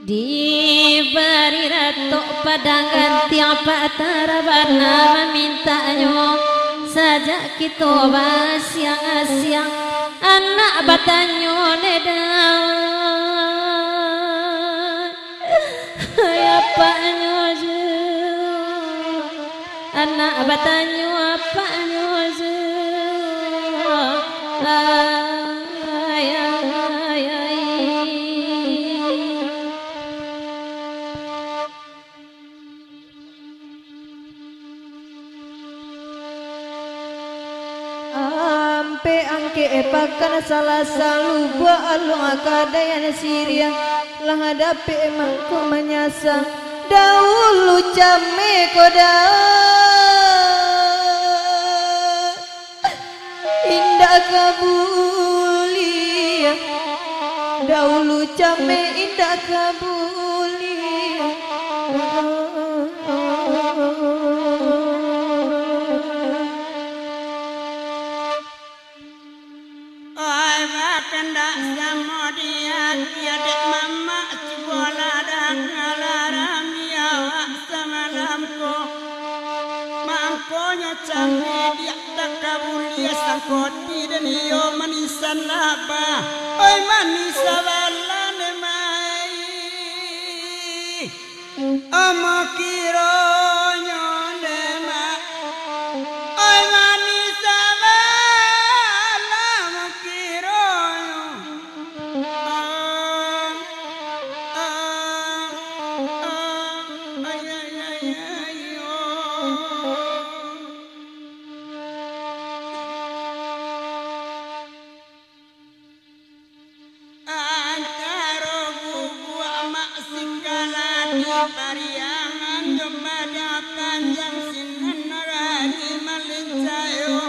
Diberi ratok padangan tiapa tarabana memintanya saja kita siang-siang anak batanyo nedan apanya anak batanyo apanya Pakan salah selalu baalung akadayan Syria lah hadapi emangku menyasa dahulu came koda indah kabuli dahulu came indah kabuli Koti dan iyo manisan laba, oi manisa balane mai, amo kironyo dema, oi manisa balamo kironyo, Pariangan kepada panjang sinan narani malincayo.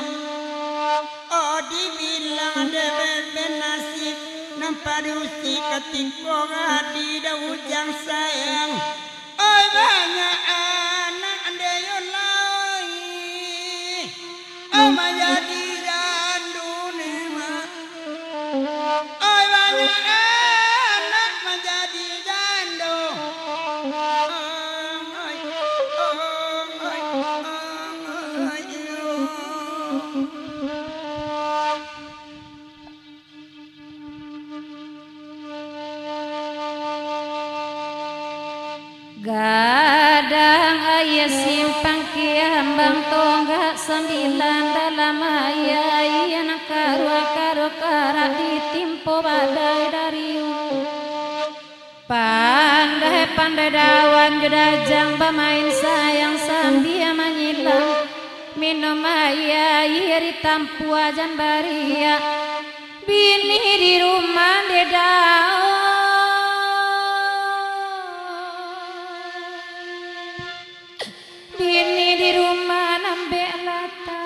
Oh dibilang ada bebe nasib nampak diusi ketika hati dah ujang sayang. Oh banyak anak ada yang lain. Oh menjadi randu nema. Oh banyak anak menjadi jando. Gadang ayah simpang kiambang tonggak 9 dalam ayah anak karu karak ditimpo badai dari pandai dawan jedajang bermain sayang sambil menyilang minum ayah iri tampu ajan baria bini di rumah dedau bini di rumah nambek lata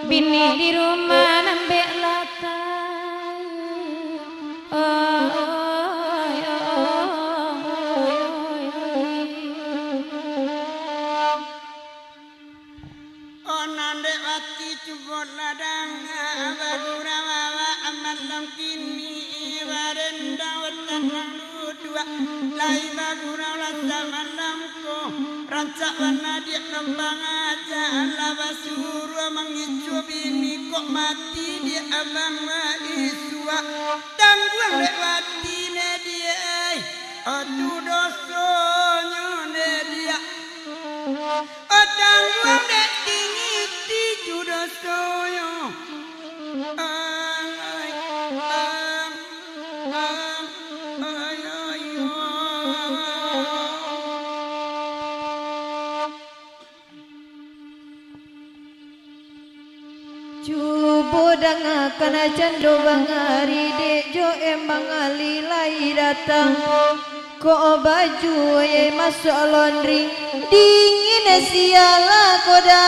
bini di rumah nambek lata nande ati cubo ladang abagura wawa amalam kini barenda watang dua lai bagura lasa malamko rancak warna dia kembang aja lava suruh mengicu bini kok mati dia abang maisua tangguang lewati ne dia atu dosonya ne dia tangguang dek judah soyo cubo dangakan cando bangari dejo emang alilai datang ko baju ye masuk laundry dingin siala koda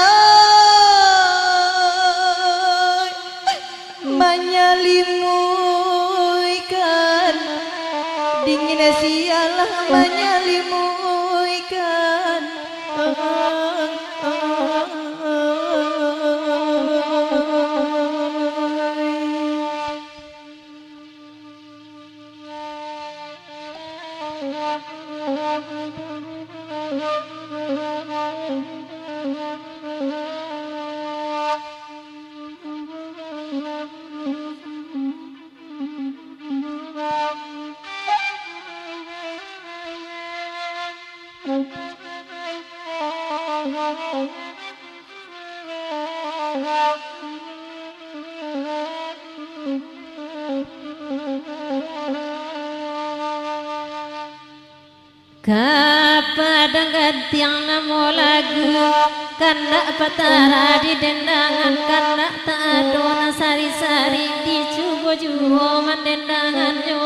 Kapadang gantiang namo lagu kana patara di dendangan kana tak adona sari-sari di cubo-cubo mendendangannya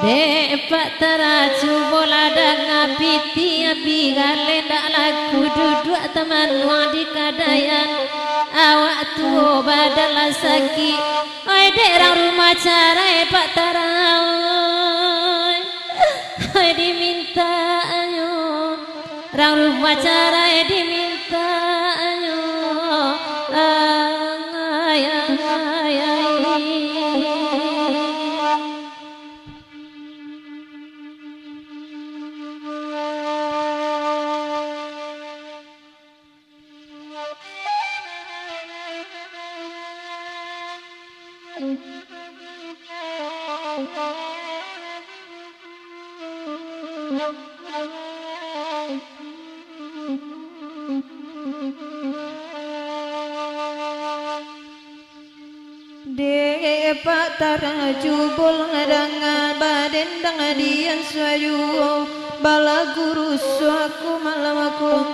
de patara cubo ladang apiti api galenda lagu duduk teman wang di kadayan awak tuo badala saki oi derang rumah carai patara diminta ayo rang rumah cara diminta ayo de patara jubul ngadanga baden danga dian suayu bala guru suaku malam aku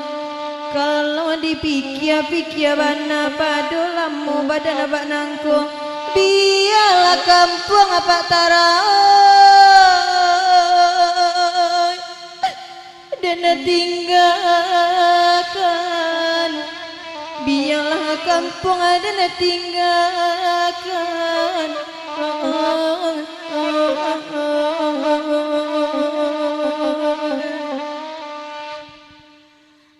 kalau dipikir-pikir bana padolamu badan abak nangku biarlah kampung apa tara dan tinggalkan biarlah kampung dan tinggalkan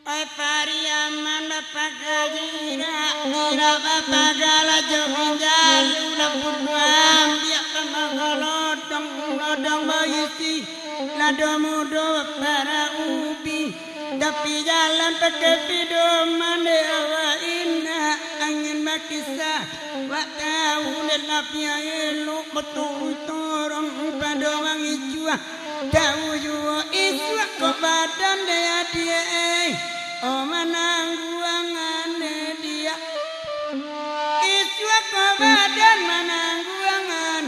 Oi pariaman pagajira ira pagala joginjalu lapudam biak pamagalodong lodong bayuti lado mudo para ubi tapi jalan pakai pedoman dewa inna angin makisa wak tahu lelapnya elok betul torong pada wangi cuah tahu jua iswa kok badan dia oh manangguangan dia iswa kok badan manangguangan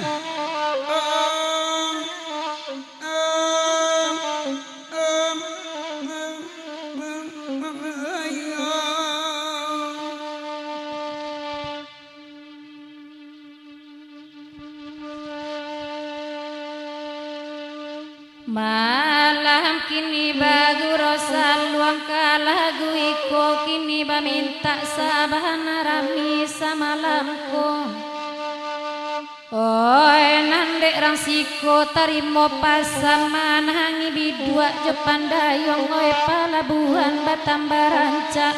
malam kini bagu rosa luang lagu iko kini baminta sabana rami samalamku oi nandek rang siko tarimo pasaman hangi bidua jepan dayong oi palabuhan batam baranca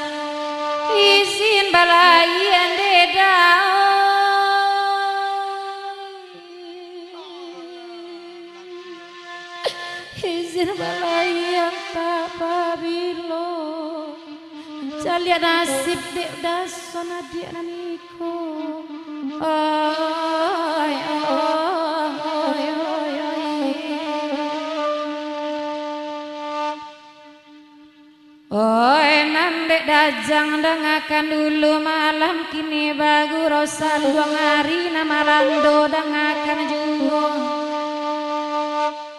izin balayan dedao izin balayan tak pabilo calian nasib dek dasona dia naniko oi oi oi oi nandek dajang dengakan dulu malam kini bagu rosa luang hari nama lando dengakan juga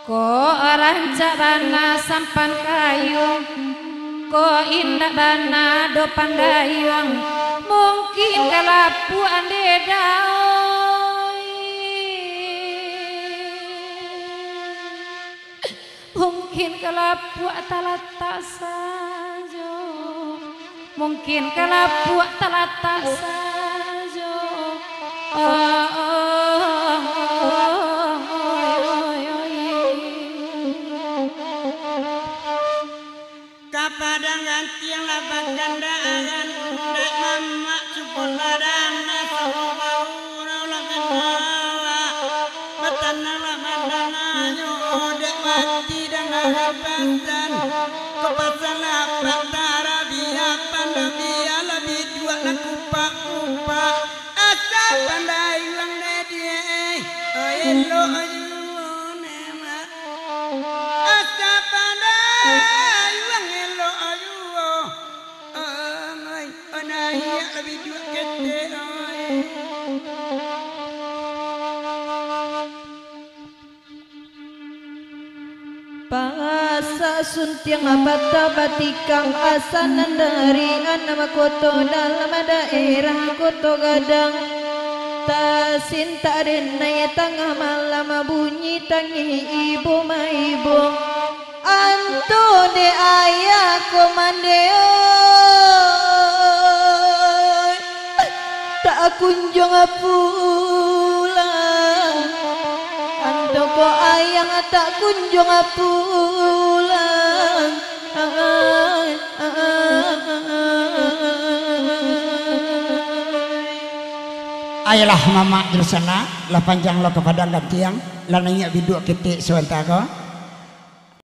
ko rancak bana sampan kayu ko indah bana do pandayang mungkin kalapu ande daoi mungkin kalapu talata saja mungkin kalapu talata saja Kapadang gantiang lapak dandaan dek mama cupol ladang nasawa baurau lakan hawa batana lamandanganyo dek mati dengan habasan kepasan lapak tara biapan biar lebih dua lakupa asa pandai uang dedie elo ayunema asa pandai anai lebih dua kete oi. Pasa suntiang abata batikang asanan dari anama koto dalam daerah koto gadang tasin tarenaya tengah malam bunyi tangi ibu maibu anto de ayah komandeo tak kunjung pulang anto ko ayang tak kunjung pulang Ayolah mama jersana lah panjang lo kepada gantiang lah nanya biduk ketik sebentar ko